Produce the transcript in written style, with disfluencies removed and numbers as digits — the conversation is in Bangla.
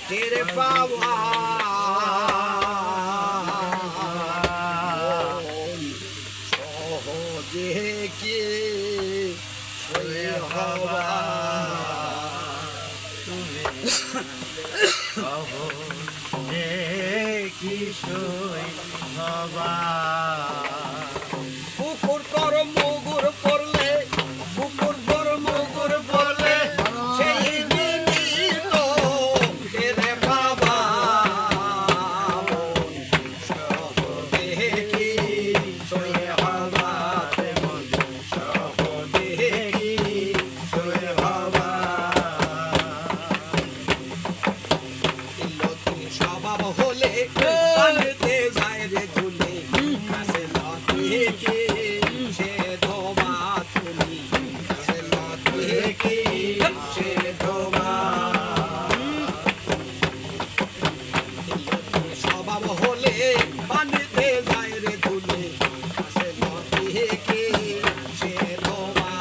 তেরে পাওয়া সহজে কি সয়ে হওয়া তুমি সহজে কি সই হবা পুকুর কর মুগুর পড়লে পুকুর কর মুগুর পড়লে সেই দিনই তো তেরে বাবা সহজে কি সয়ে হওয়া তেমন সহজে কি সয়ে হওয়া লতির স্বভাব হলে পানিতে যায় রে ধুলে কাছে লতিকে সে ধোবা তুমি কাছে লতিকে সে ধোবা লতির স্বভাব হলে পানি